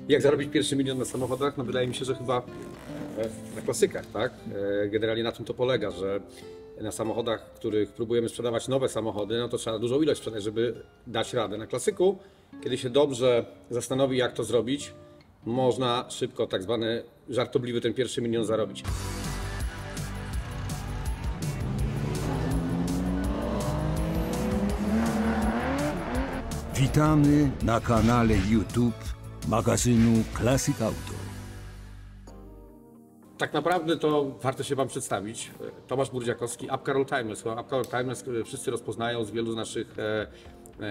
Jak zarobić pierwszy milion na samochodach? No wydaje mi się, że chyba na klasykach, tak? Generalnie na tym to polega, że na samochodach, których próbujemy sprzedawać nowe samochody, no to trzeba dużą ilość sprzedać, żeby dać radę. Na klasyku, kiedy się dobrze zastanowi, jak to zrobić, można szybko tak zwany żartobliwy ten pierwszy milion zarobić. Witamy na kanale YouTube magazynu Classic Auto. Tak naprawdę to warto się Wam przedstawić. Tomasz Burdziakowski, Apcar Oldtimers. Apcar Oldtimers wszyscy rozpoznają z wielu z naszych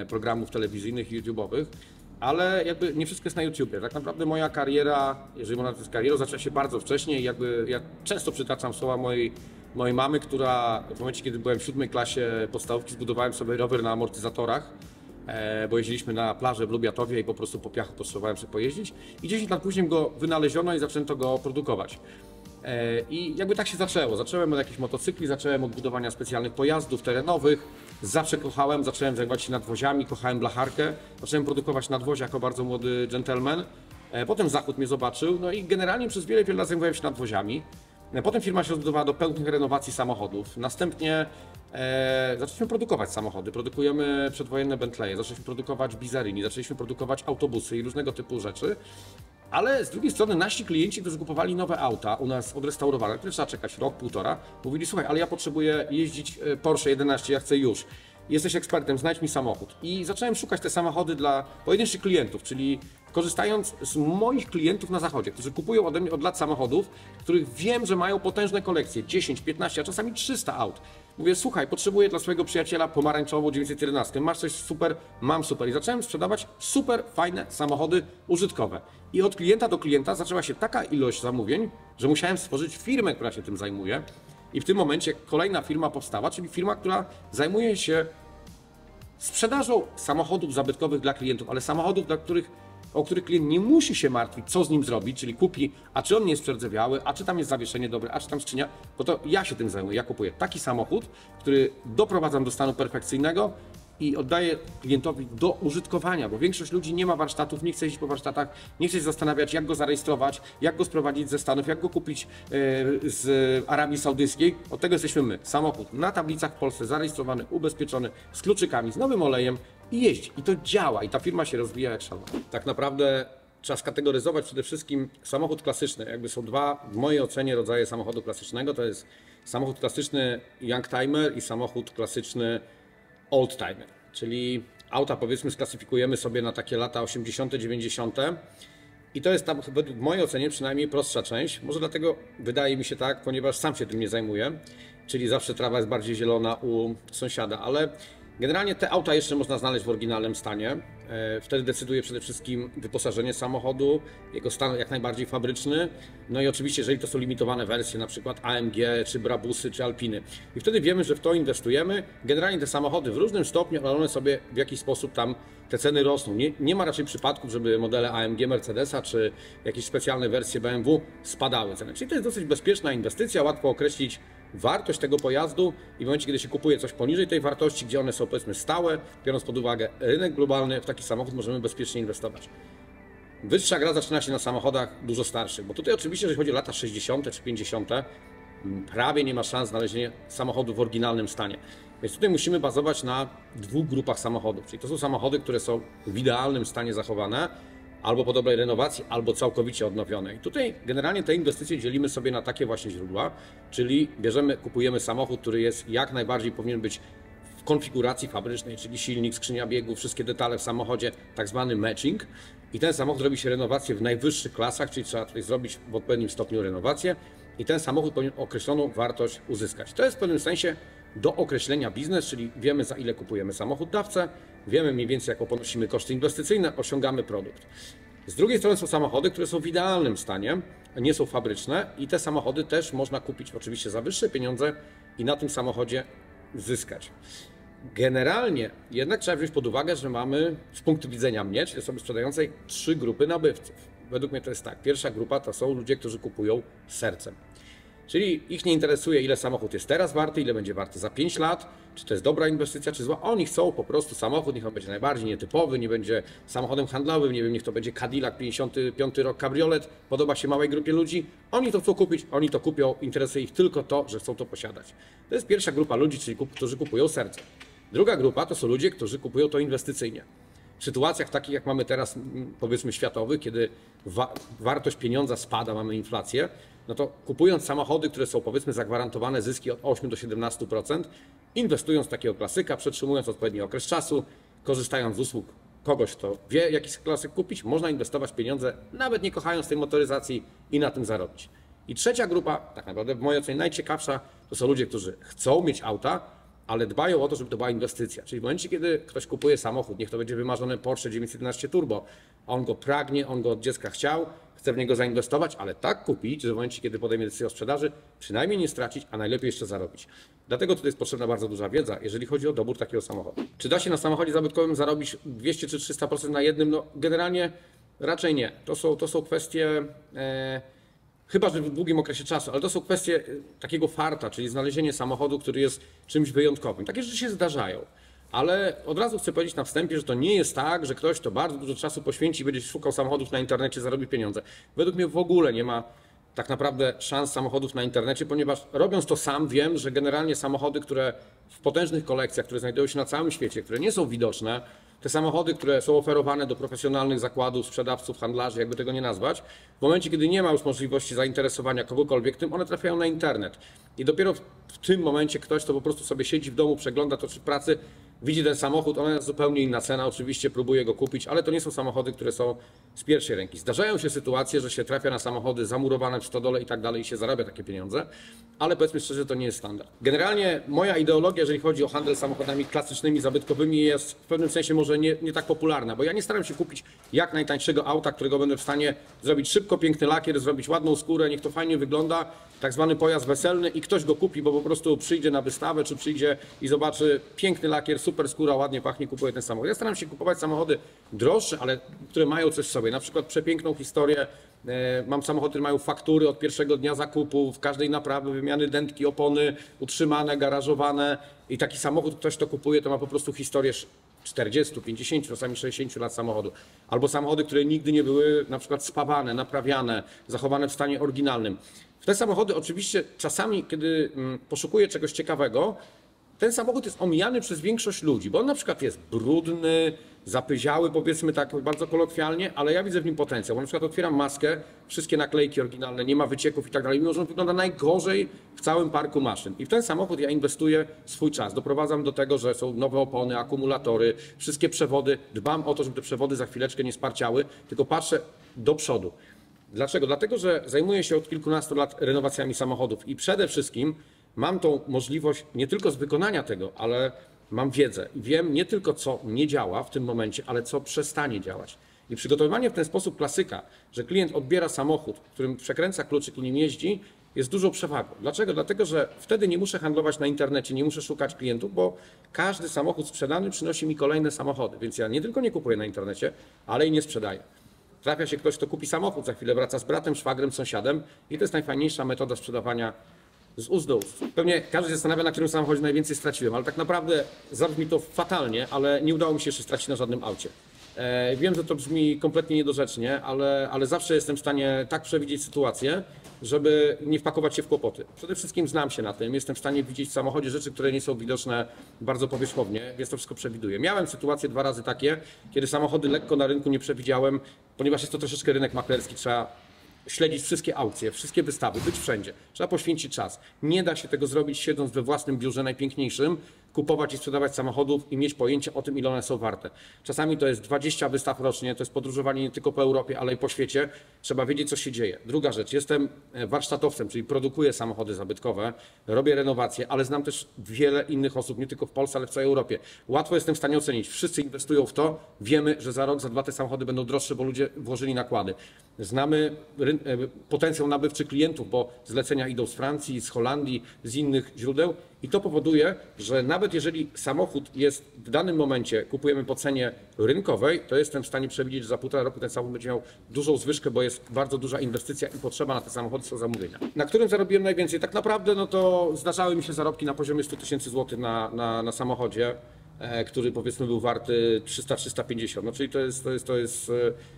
programów telewizyjnych i YouTube'owych, ale jakby nie wszystko jest na YouTubie. Tak naprawdę moja kariera, jeżeli można nazwać karierą, zaczęła się bardzo wcześnie. Jakby ja często przytaczam słowa mojej mamy, która w momencie, kiedy byłem w 7. klasie podstawówki, zbudowałem sobie rower na amortyzatorach, bo jeździliśmy na plażę w Lubiatowie i po prostu po piachu potrzebowałem sobie pojeździć. I 10 lat później go wynaleziono i zaczęto go produkować. I jakby tak się zaczęło. Zacząłem od jakichś motocykli, zacząłem od budowania specjalnych pojazdów terenowych. Zawsze kochałem, zacząłem zajmować się nadwoziami, kochałem blacharkę. Zacząłem produkować nadwozia jako bardzo młody gentleman. Potem Zachód mnie zobaczył, no i generalnie przez wiele lat zajmowałem się nadwoziami. Potem firma się rozbudowała do pełnych renowacji samochodów. Następnie zaczęliśmy produkować samochody. Produkujemy przedwojenne Bentleye, zaczęliśmy produkować Bizarini, zaczęliśmy produkować autobusy i różnego typu rzeczy. Ale z drugiej strony nasi klienci, którzy kupowali nowe auta u nas odrestaurowane, które trzeba czekać rok, półtora, mówili: słuchaj, ale ja potrzebuję jeździć Porsche 11, ja chcę już. Jesteś ekspertem, znajdź mi samochód. I zacząłem szukać te samochody dla pojedynczych klientów, czyli korzystając z moich klientów na zachodzie, którzy kupują ode mnie od lat samochodów, których wiem, że mają potężne kolekcje, 10, 15, a czasami 300 aut. Mówię: słuchaj, potrzebuję dla swojego przyjaciela pomarańczową 911, masz coś super, mam super. I zacząłem sprzedawać super fajne samochody użytkowe. I od klienta do klienta zaczęła się taka ilość zamówień, że musiałem stworzyć firmę, która się tym zajmuje. I w tym momencie kolejna firma powstała, czyli firma, która zajmuje się sprzedażą samochodów zabytkowych dla klientów, ale samochodów, o których klient nie musi się martwić, co z nim zrobić, czyli kupi, a czy on nie jest przerdzewiały, a czy tam jest zawieszenie dobre, a czy tam skrzynia, bo to ja się tym zajmuję. Ja kupuję taki samochód, który doprowadzam do stanu perfekcyjnego i oddaję klientowi do użytkowania, bo większość ludzi nie ma warsztatów, nie chce jeździć po warsztatach, nie chce się zastanawiać, jak go zarejestrować, jak go sprowadzić ze Stanów, jak go kupić z Arabii Saudyjskiej. Od tego jesteśmy my. Samochód na tablicach w Polsce, zarejestrowany, ubezpieczony, z kluczykami, z nowym olejem i jeździ. I to działa i ta firma się rozwija jak szalona. Tak naprawdę trzeba skategoryzować przede wszystkim samochód klasyczny. Jakby są dwa, w mojej ocenie, rodzaje samochodu klasycznego. To jest samochód klasyczny Youngtimer i samochód klasyczny Oldtimer, czyli auta, powiedzmy, sklasyfikujemy sobie na takie lata 80., 90. I to jest tam, w mojej ocenie, przynajmniej prostsza część. Może dlatego wydaje mi się tak, ponieważ sam się tym nie zajmuję, czyli zawsze trawa jest bardziej zielona u sąsiada, ale generalnie te auta jeszcze można znaleźć w oryginalnym stanie. Wtedy decyduje przede wszystkim wyposażenie samochodu, jego stan jak najbardziej fabryczny. No i oczywiście, jeżeli to są limitowane wersje, na przykład AMG, czy Brabusy, czy Alpiny. I wtedy wiemy, że w to inwestujemy. Generalnie te samochody w różnym stopniu, ale one sobie w jakiś sposób tam, te ceny rosną. Nie ma raczej przypadków, żeby modele AMG Mercedesa, czy jakieś specjalne wersje BMW spadały ceny. Czyli to jest dosyć bezpieczna inwestycja, łatwo określić wartość tego pojazdu i w momencie, kiedy się kupuje coś poniżej tej wartości, gdzie one są, powiedzmy, stałe, biorąc pod uwagę rynek globalny, w taki samochód możemy bezpiecznie inwestować. Wyższa gra zaczyna się na samochodach dużo starszych, bo tutaj oczywiście, jeżeli chodzi o lata 60. czy 50., prawie nie ma szans znalezienia samochodu w oryginalnym stanie. Więc tutaj musimy bazować na dwóch grupach samochodów, czyli to są samochody, które są w idealnym stanie zachowane, albo po dobrej renowacji, albo całkowicie odnowione. I tutaj generalnie te inwestycje dzielimy sobie na takie właśnie źródła, czyli kupujemy samochód, który jest jak najbardziej powinien być w konfiguracji fabrycznej, czyli silnik, skrzynia biegów, wszystkie detale w samochodzie, tak zwany matching. I ten samochód robi się renowację w najwyższych klasach, czyli trzeba tutaj zrobić w odpowiednim stopniu renowację i ten samochód powinien określoną wartość uzyskać. To jest w pewnym sensie do określenia biznes, czyli wiemy, za ile kupujemy samochód dawcę, wiemy mniej więcej, jaką ponosimy koszty inwestycyjne, osiągamy produkt. Z drugiej strony są samochody, które są w idealnym stanie, nie są fabryczne i te samochody też można kupić oczywiście za wyższe pieniądze i na tym samochodzie zyskać. Generalnie jednak trzeba wziąć pod uwagę, że mamy z punktu widzenia mnie, czyli osoby sprzedającej, 3 grupy nabywców. Według mnie to jest tak. Pierwsza grupa to są ludzie, którzy kupują sercem. Czyli ich nie interesuje, ile samochód jest teraz warty, ile będzie warty za 5 lat, czy to jest dobra inwestycja, czy zła. Oni chcą po prostu samochód, niech on będzie najbardziej nietypowy, nie będzie samochodem handlowym, nie wiem, niech to będzie Cadillac 55 rok kabriolet, podoba się małej grupie ludzi. Oni to chcą kupić, oni to kupią, interesuje ich tylko to, że chcą to posiadać. To jest pierwsza grupa ludzi, czyli którzy kupują serce. Druga grupa to są ludzie, którzy kupują to inwestycyjnie. W sytuacjach takich, jak mamy teraz, powiedzmy światowych, kiedy wartość pieniądza spada, mamy inflację, no to kupując samochody, które są powiedzmy zagwarantowane zyski od 8 do 17%, inwestując w takiego klasyka, przetrzymując odpowiedni okres czasu, korzystając z usług kogoś, kto wie, jaki klasyk kupić, można inwestować pieniądze, nawet nie kochając tej motoryzacji i na tym zarobić. I trzecia grupa, tak naprawdę w mojej ocenie najciekawsza, to są ludzie, którzy chcą mieć auta, ale dbają o to, żeby to była inwestycja. Czyli w momencie, kiedy ktoś kupuje samochód, niech to będzie wymarzony Porsche 911 Turbo, a on go pragnie, on go od dziecka chciał, chce w niego zainwestować, ale tak kupić, że w momencie, kiedy podejmie decyzję o sprzedaży, przynajmniej nie stracić, a najlepiej jeszcze zarobić. Dlatego tutaj jest potrzebna bardzo duża wiedza, jeżeli chodzi o dobór takiego samochodu. Czy da się na samochodzie zabytkowym zarobić 200 czy 300% na jednym? No generalnie raczej nie. To są kwestie... Chyba, że w długim okresie czasu, ale to są kwestie takiego farta, czyli znalezienie samochodu, który jest czymś wyjątkowym. Takie rzeczy się zdarzają, ale od razu chcę powiedzieć na wstępie, że to nie jest tak, że ktoś, kto bardzo dużo czasu poświęci, będzie szukał samochodów na internecie, zarobi pieniądze. Według mnie w ogóle nie ma tak naprawdę szans samochodów na internecie, ponieważ robiąc to sam wiem, że generalnie samochody, które w potężnych kolekcjach, które znajdują się na całym świecie, które nie są widoczne, te samochody, które są oferowane do profesjonalnych zakładów, sprzedawców, handlarzy, jakby tego nie nazwać, w momencie, kiedy nie ma już możliwości zainteresowania kogokolwiek tym, one trafiają na internet. I dopiero w tym momencie ktoś, kto po prostu sobie siedzi w domu, przegląda to czy w pracy, widzi ten samochód, ona jest zupełnie inna cena, oczywiście próbuje go kupić, ale to nie są samochody, które są z pierwszej ręki. Zdarzają się sytuacje, że się trafia na samochody zamurowane w stodole i tak dalej i się zarabia takie pieniądze, ale powiedzmy szczerze, to nie jest standard. Generalnie moja ideologia, jeżeli chodzi o handel samochodami klasycznymi, zabytkowymi, jest w pewnym sensie może nie tak popularna, bo ja nie staram się kupić jak najtańszego auta, którego będę w stanie zrobić szybko, piękny lakier, zrobić ładną skórę, niech to fajnie wygląda, tak zwany pojazd weselny i ktoś go kupi, bo po prostu przyjdzie na wystawę, czy przyjdzie i zobaczy piękny lakier, super skóra, ładnie pachnie, kupuje ten samochód. Ja staram się kupować samochody droższe, ale które mają coś w sobie, na przykład przepiękną historię. Mam samochody, które mają faktury od pierwszego dnia zakupu, w każdej naprawy, wymiany dętki, opony, utrzymane, garażowane i taki samochód, ktoś to kupuje, to ma po prostu historię 40, 50, czasami 60 lat samochodu. Albo samochody, które nigdy nie były na przykład spawane, naprawiane, zachowane w stanie oryginalnym. W te samochody oczywiście czasami, kiedy poszukuję czegoś ciekawego, ten samochód jest omijany przez większość ludzi, bo on na przykład jest brudny, zapyziały, powiedzmy tak bardzo kolokwialnie, ale ja widzę w nim potencjał. Bo na przykład otwieram maskę, wszystkie naklejki oryginalne, nie ma wycieków i tak dalej, mimo że on wygląda najgorzej w całym parku maszyn. I w ten samochód ja inwestuję swój czas. Doprowadzam do tego, że są nowe opony, akumulatory, wszystkie przewody. Dbam o to, żeby te przewody za chwileczkę nie sparciały, tylko patrzę do przodu. Dlaczego? Dlatego, że zajmuję się od kilkunastu lat renowacjami samochodów i przede wszystkim mam tą możliwość nie tylko z wykonania tego, ale mam wiedzę i wiem nie tylko co nie działa w tym momencie, ale co przestanie działać. I przygotowywanie w ten sposób klasyka, że klient odbiera samochód, którym przekręca kluczyk i nim jeździ, jest dużą przewagą. Dlaczego? Dlatego, że wtedy nie muszę handlować na internecie, nie muszę szukać klientów, bo każdy samochód sprzedany przynosi mi kolejne samochody. Więc ja nie tylko nie kupuję na internecie, ale i nie sprzedaję. Trafia się ktoś, kto kupi samochód, za chwilę wraca z bratem, szwagrem, sąsiadem i to jest najfajniejsza metoda sprzedawania z ust do ust. Pewnie każdy się zastanawia, na którym samochodzie najwięcej straciłem, ale tak naprawdę zabrzmi to fatalnie, ale nie udało mi się jeszcze stracić na żadnym aucie. Wiem, że to brzmi kompletnie niedorzecznie, ale zawsze jestem w stanie tak przewidzieć sytuację, żeby nie wpakować się w kłopoty. Przede wszystkim znam się na tym, jestem w stanie widzieć w samochodzie rzeczy, które nie są widoczne bardzo powierzchownie, więc to wszystko przewiduję. Miałem sytuacje 2 razy takie, kiedy samochody lekko na rynku nie przewidziałem, ponieważ jest to troszeczkę rynek maklerski, trzeba śledzić wszystkie aukcje, wszystkie wystawy, być wszędzie. Trzeba poświęcić czas. Nie da się tego zrobić siedząc we własnym biurze najpiękniejszym, kupować i sprzedawać samochodów i mieć pojęcie o tym, ile one są warte. Czasami to jest 20 wystaw rocznie, to jest podróżowanie nie tylko po Europie, ale i po świecie. Trzeba wiedzieć, co się dzieje. Druga rzecz, jestem warsztatowcem, czyli produkuję samochody zabytkowe, robię renowacje, ale znam też wiele innych osób, nie tylko w Polsce, ale w całej Europie. Łatwo jestem w stanie ocenić. Wszyscy inwestują w to, wiemy, że za rok, za 2 te samochody będą droższe, bo ludzie włożyli nakłady. Znamy potencjał nabywczy klientów, bo zlecenia idą z Francji, z Holandii, z innych źródeł i to powoduje, że nawet jeżeli samochód jest w danym momencie, kupujemy po cenie rynkowej, to jestem w stanie przewidzieć, że za 1,5 roku ten samochód będzie miał dużą zwyżkę, bo jest bardzo duża inwestycja i potrzeba na te samochody, są zamówienia. Na którym zarobiłem najwięcej? Tak naprawdę no to zdarzały mi się zarobki na poziomie 100 000 złotych na samochodzie, który powiedzmy był warty 300-350. No czyli to jest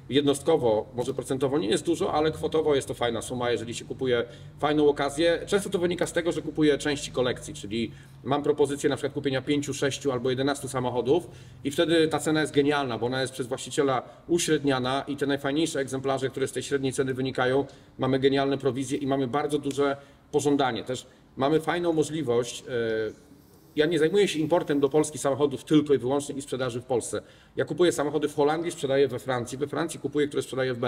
jednostkowo, może procentowo nie jest dużo, ale kwotowo jest to fajna suma, jeżeli się kupuje fajną okazję. Często to wynika z tego, że kupuję części kolekcji, czyli mam propozycję na przykład kupienia 5, 6 albo 11 samochodów i wtedy ta cena jest genialna, bo ona jest przez właściciela uśredniana i te najfajniejsze egzemplarze, które z tej średniej ceny wynikają, mamy genialne prowizje i mamy bardzo duże pożądanie. Też mamy fajną możliwość. Ja nie zajmuję się importem do Polski samochodów tylko i wyłącznie i sprzedaży w Polsce. Ja kupuję samochody w Holandii, sprzedaję we Francji kupuję, które sprzedaję w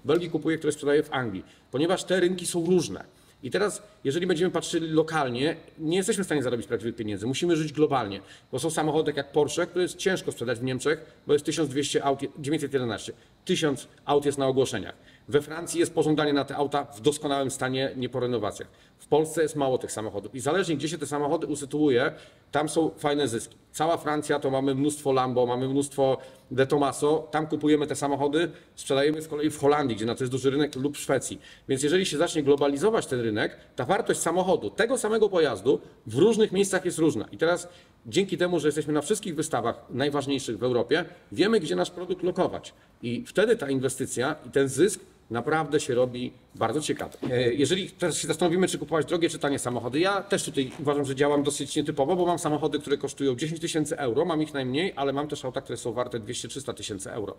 Belgii kupuję, które sprzedaję w Anglii, ponieważ te rynki są różne. I teraz, jeżeli będziemy patrzyli lokalnie, nie jesteśmy w stanie zarobić prawdziwych pieniędzy, musimy żyć globalnie, bo są samochody jak Porsche, które jest ciężko sprzedać w Niemczech, bo jest 1200 aut, 911, 1000 aut jest na ogłoszeniach. We Francji jest pożądanie na te auta w doskonałym stanie, nie po renowacjach. W Polsce jest mało tych samochodów i zależnie gdzie się te samochody usytuuje, tam są fajne zyski. Cała Francja to mamy mnóstwo Lambo, mamy mnóstwo De Tomaso, tam kupujemy te samochody, sprzedajemy z kolei w Holandii, gdzie na to jest duży rynek, lub w Szwecji. Więc jeżeli się zacznie globalizować ten rynek, ta wartość samochodu, tego samego pojazdu w różnych miejscach jest różna. I teraz dzięki temu, że jesteśmy na wszystkich wystawach najważniejszych w Europie, wiemy, gdzie nasz produkt lokować. I wtedy ta inwestycja i ten zysk naprawdę się robi bardzo ciekawy. Jeżeli teraz się zastanowimy, czy kupować drogie czy tanie samochody, ja też tutaj uważam, że działam dosyć nietypowo, bo mam samochody, które kosztują 10 000 euro, mam ich najmniej, ale mam też auta, które są warte 200-300 tysięcy euro.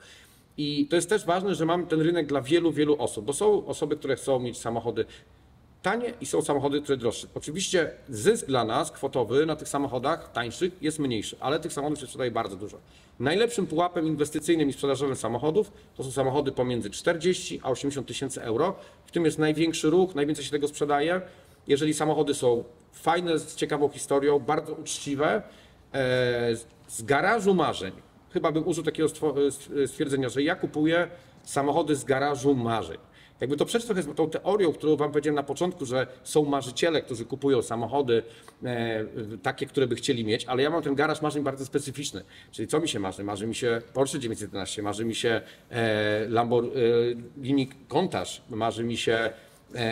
I to jest też ważne, że mam ten rynek dla wielu, wielu osób, bo są osoby, które chcą mieć samochody tanie i są samochody, które droższe. Oczywiście zysk dla nas kwotowy na tych samochodach tańszych jest mniejszy, ale tych samochodów się sprzedaje bardzo dużo. Najlepszym pułapem inwestycyjnym i sprzedażowym samochodów to są samochody pomiędzy 40 a 80 tysięcy euro. W tym jest największy ruch, najwięcej się tego sprzedaje. Jeżeli samochody są fajne, z ciekawą historią, bardzo uczciwe, z garażu marzeń. Chyba bym użył takiego stwierdzenia, że ja kupuję samochody z garażu marzeń. Jakby to przejść trochę z tą teorią, którą wam powiedziałem na początku, że są marzyciele, którzy kupują samochody takie, które by chcieli mieć, ale ja mam ten garaż marzeń bardzo specyficzny. Czyli co mi się marzy? Marzy mi się Porsche 911, marzy mi się Lamborghini Countach, marzy mi się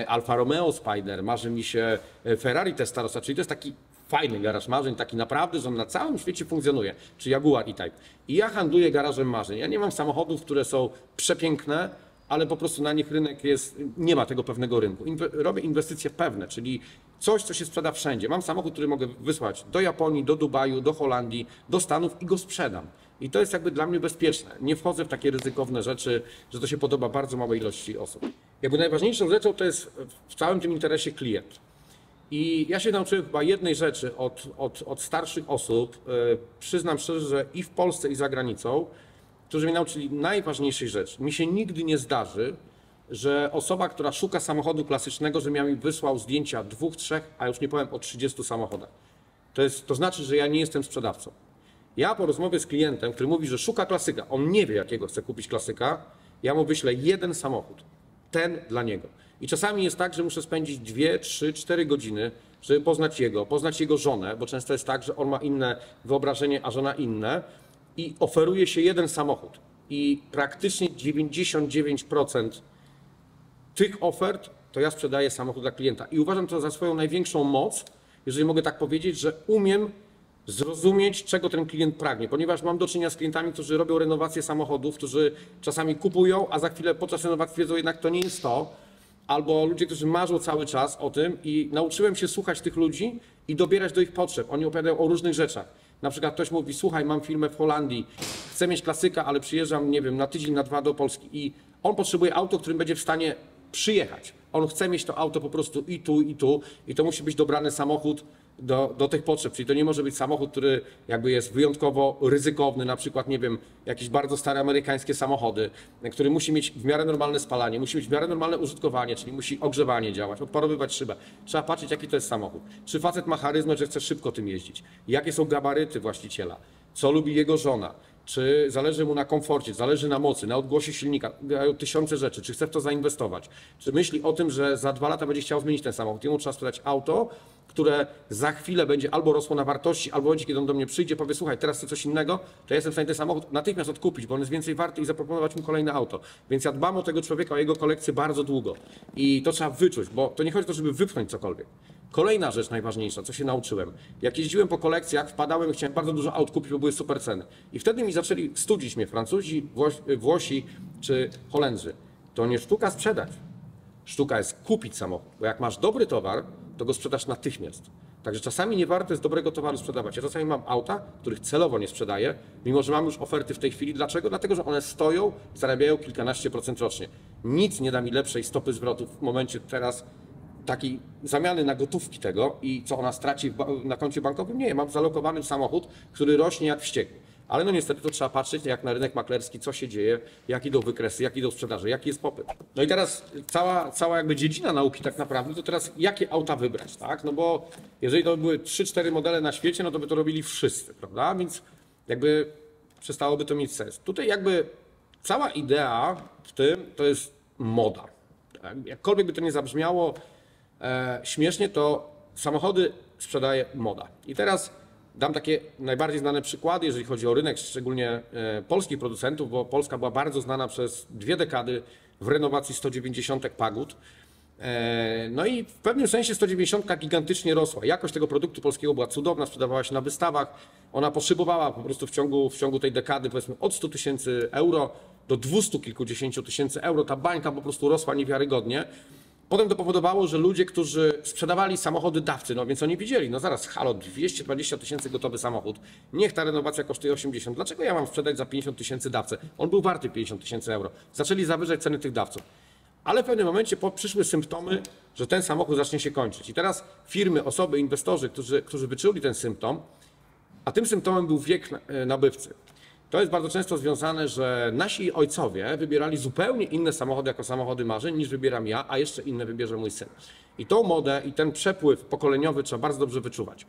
Alfa Romeo Spider, marzy mi się Ferrari Testarossa, czyli to jest taki fajny garaż marzeń, taki naprawdę, że on na całym świecie funkcjonuje, czy Jaguar E-Type. I ja handluję garażem marzeń. Ja nie mam samochodów, które są przepiękne, ale po prostu na nich rynek jest, nie ma tego pewnego rynku. Robię inwestycje pewne, czyli coś, co się sprzeda wszędzie. Mam samochód, który mogę wysłać do Japonii, do Dubaju, do Holandii, do Stanów i go sprzedam. I to jest jakby dla mnie bezpieczne. Nie wchodzę w takie ryzykowne rzeczy, że to się podoba bardzo małej ilości osób. Jakby najważniejszą rzeczą to jest w całym tym interesie klient. I ja się nauczyłem chyba jednej rzeczy od starszych osób, przyznam szczerze, że i w Polsce, i za granicą, którzy mnie nauczyli najważniejszej rzeczy. Mi się nigdy nie zdarzy, że osoba, która szuka samochodu klasycznego, że mi wysłał zdjęcia 2, 3, a już nie powiem o 30 samochodach. To znaczy, że ja nie jestem sprzedawcą. Ja po rozmowie z klientem, który mówi, że szuka klasyka, on nie wie, jakiego chce kupić klasyka, ja mu wyślę jeden samochód. Ten dla niego. I czasami jest tak, że muszę spędzić 2, 3, 4 godziny, żeby poznać jego żonę, bo często jest tak, że on ma inne wyobrażenie, a żona inne. I oferuje się jeden samochód. I praktycznie 99% tych ofert to ja sprzedaję samochód dla klienta. I uważam to za swoją największą moc, jeżeli mogę tak powiedzieć, że umiem zrozumieć, czego ten klient pragnie. Ponieważ mam do czynienia z klientami, którzy robią renowację samochodów, którzy czasami kupują, a za chwilę podczas renowacji wiedzą jednak to nie jest to. Albo ludzie, którzy marzą cały czas o tym i nauczyłem się słuchać tych ludzi i dobierać do ich potrzeb. Oni opowiadają o różnych rzeczach. Na przykład ktoś mówi, słuchaj, mam firmę w Holandii, chcę mieć klasyka, ale przyjeżdżam, nie wiem, na tydzień, na 2 do Polski i on potrzebuje auto, którym będzie w stanie przyjechać. On chce mieć to auto po prostu i to musi być dobrany samochód do tych potrzeb. Czyli to nie może być samochód, który jakby jest wyjątkowo ryzykowny, na przykład, nie wiem, jakieś bardzo stare amerykańskie samochody, który musi mieć w miarę normalne spalanie, musi mieć w miarę normalne użytkowanie, czyli musi ogrzewanie działać, odparowywać szybę. Trzeba patrzeć, jaki to jest samochód. Czy facet ma charyzmę, że chce szybko tym jeździć? Jakie są gabaryty właściciela? Co lubi jego żona? czy zależy mu na komforcie, zależy na mocy, na odgłosie silnika, dają tysiące rzeczy, czy chce w to zainwestować, czy myśli o tym, że za 2 lata będzie chciał zmienić ten samochód, jemu trzeba sprzedać auto, które za chwilę będzie albo rosło na wartości, albo będzie, kiedy on do mnie przyjdzie, powie, słuchaj, teraz chcę coś innego, to ja jestem w stanie ten samochód natychmiast odkupić, bo on jest więcej warty i zaproponować mu kolejne auto. Więc ja dbam o tego człowieka, o jego kolekcję bardzo długo. I to trzeba wyczuć, bo to nie chodzi o to, żeby wypchnąć cokolwiek. Kolejna rzecz najważniejsza, co się nauczyłem. Jak jeździłem po kolekcjach, wpadałem i chciałem bardzo dużo aut kupić, bo były super ceny. I wtedy mi zaczęli studzić mnie Francuzi, Włosi czy Holendrzy. To nie sztuka sprzedać. Sztuka jest kupić samochód, bo jak masz dobry towar, to go sprzedasz natychmiast. Także czasami nie warto jest dobrego towaru sprzedawać. Ja czasami mam auta, których celowo nie sprzedaję, mimo że mam już oferty w tej chwili. Dlaczego? Dlatego, że one stoją, zarabiają kilkanaście procent rocznie. Nic nie da mi lepszej stopy zwrotu w momencie teraz takiej zamiany na gotówki tego i co ona straci na koncie bankowym. Nie, mam zalokowany samochód, który rośnie jak wściekły. Ale no niestety to trzeba patrzeć jak na rynek maklerski, co się dzieje, jak idą wykresy, jak idą sprzedaże, jaki jest popyt. No i teraz cała jakby dziedzina nauki tak naprawdę, to teraz jakie auta wybrać, tak? No bo jeżeli to były 3-4 modele na świecie, no to by to robili wszyscy, prawda? Więc jakby przestałoby to mieć sens. Tutaj jakby cała idea w tym to jest moda. Tak? Jakkolwiek by to nie zabrzmiało śmiesznie, to samochody sprzedaje moda. I teraz dam takie najbardziej znane przykłady, jeżeli chodzi o rynek, szczególnie polskich producentów, bo Polska była bardzo znana przez 2 dekady w renowacji 190 Pagód. No i w pewnym sensie 190 gigantycznie rosła. Jakość tego produktu polskiego była cudowna, sprzedawała się na wystawach. Ona poszybowała po prostu w ciągu tej dekady, powiedzmy od 100 000 euro do 200 kilkudziesięciu tysięcy euro. Ta bańka po prostu rosła niewiarygodnie. Potem to powodowało, że ludzie, którzy sprzedawali samochody dawcy, no więc oni widzieli, no zaraz, halo, 220 000 gotowy samochód, niech ta renowacja kosztuje 80, dlaczego ja mam sprzedać za 50 000 dawcę? On był warty 50 000 euro. Zaczęli zawyżać ceny tych dawców. Ale w pewnym momencie przyszły symptomy, że ten samochód zacznie się kończyć. I teraz firmy, osoby, inwestorzy, którzy wyczuli ten symptom, a tym symptomem był wiek nabywcy. To jest bardzo często związane, że nasi ojcowie wybierali zupełnie inne samochody jako samochody marzeń niż wybieram ja, a jeszcze inne wybierze mój syn. I tą modę i ten przepływ pokoleniowy trzeba bardzo dobrze wyczuwać.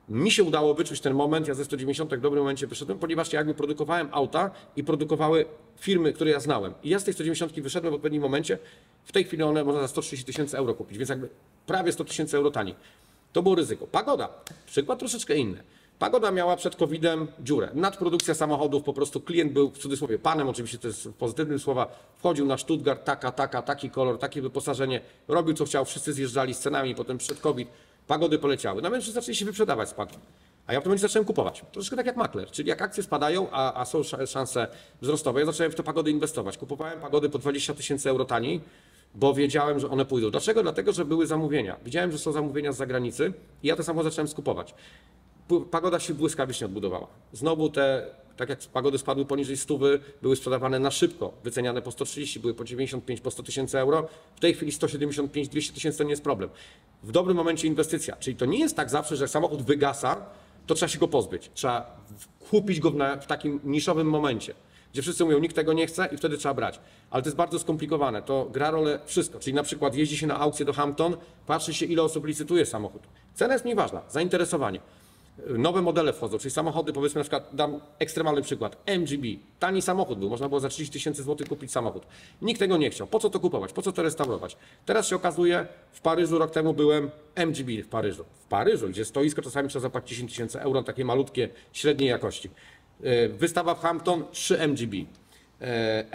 Mi się udało wyczuć ten moment, ja ze 190 w dobrym momencie wyszedłem, ponieważ ja jakby produkowałem auta i produkowały firmy, które ja znałem. I ja z tej 190 wyszedłem w odpowiednim momencie, w tej chwili one można za 130 000 euro kupić, więc jakby prawie 100 000 euro taniej. To było ryzyko. Pagoda, przykład troszeczkę inny. Pagoda miała przed COVID-em dziurę. Nadprodukcja samochodów, po prostu klient był w cudzysłowie panem, oczywiście to jest w pozytywnym słowa, wchodził na Stuttgart, taki kolor, takie wyposażenie, robił co chciał, wszyscy zjeżdżali z cenami, potem przed COVID, pagody poleciały. No więc zaczęli się wyprzedawać z pagod. A ja w tym momencie zacząłem kupować. Troszeczkę tak jak makler, czyli jak akcje spadają, a są szanse wzrostowe, ja zacząłem w te pagody inwestować. Kupowałem pagody po 20 000 euro taniej, bo wiedziałem, że one pójdą. Dlaczego? Dlatego, że były zamówienia. Widziałem, że są zamówienia z zagranicy i ja te samochody zacząłem skupować. Pagoda się błyskawicznie odbudowała. Znowu tak jak pagody spadły poniżej 100, były sprzedawane na szybko, wyceniane po 130, były po 95, po 100 000 euro. W tej chwili 175, 200 000 to nie jest problem. W dobrym momencie inwestycja, czyli to nie jest tak zawsze, że jak samochód wygasa, to trzeba się go pozbyć. Trzeba kupić go w takim niszowym momencie, gdzie wszyscy mówią, nikt tego nie chce i wtedy trzeba brać. Ale to jest bardzo skomplikowane, to gra rolę wszystko. Czyli na przykład jeździ się na aukcję do Hampton, patrzy się ile osób licytuje samochód. Cena jest mniej ważna, zainteresowanie. Nowe modele wchodzą, czyli samochody, powiedzmy na przykład, dam ekstremalny przykład, MGB, tani samochód był, można było za 30 000 złotych kupić samochód. Nikt tego nie chciał, po co to kupować, po co to restaurować? Teraz się okazuje, w Paryżu rok temu byłem, MGB w Paryżu, gdzie stoisko czasami trzeba zapłacić 10 000 euro, takie malutkie, średniej jakości. Wystawa w Hampton, 3 MGB,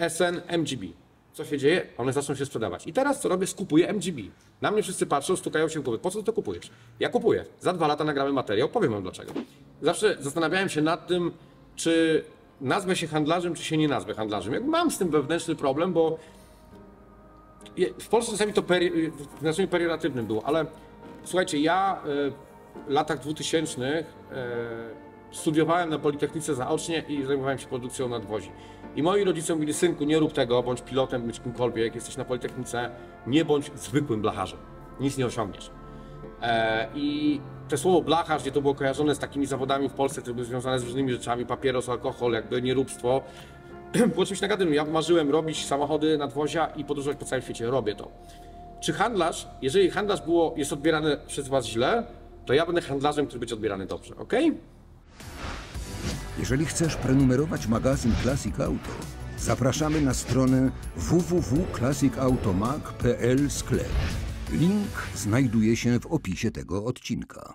SN, MGB. Co się dzieje? One zaczną się sprzedawać. I teraz co robię? Skupuję MGB. Na mnie wszyscy patrzą, stukają się w głowę. Po co to kupujesz? Ja kupuję. Za 2 lata nagramy materiał, powiem wam dlaczego. Zawsze zastanawiałem się nad tym, czy nazwę się handlarzem, czy się nie nazwę handlarzem. Jak mam z tym wewnętrzny problem, bo w Polsce czasami to w znaczeniu perioratywnym było, ale słuchajcie, ja w latach 2000 studiowałem na Politechnice zaocznie i zajmowałem się produkcją nadwozi. I moi rodzice mówili, synku, nie rób tego, bądź pilotem, bądź kimkolwiek, jesteś na Politechnice, nie bądź zwykłym blacharzem, nic nie osiągniesz. I to słowo blacharz, gdzie to było kojarzone z takimi zawodami w Polsce, które były związane z różnymi rzeczami, papieros, alkohol, jakby nieróbstwo, było czymś negatywnym. Ja marzyłem robić samochody, nadwozia i podróżować po całym świecie, robię to. Czy handlarz, jeżeli handlarz jest odbierany przez was źle, to ja będę handlarzem, który będzie odbierany dobrze, ok? Jeżeli chcesz prenumerować magazyn Classic Auto, zapraszamy na stronę www.classicautomag.pl/sklep. Link znajduje się w opisie tego odcinka.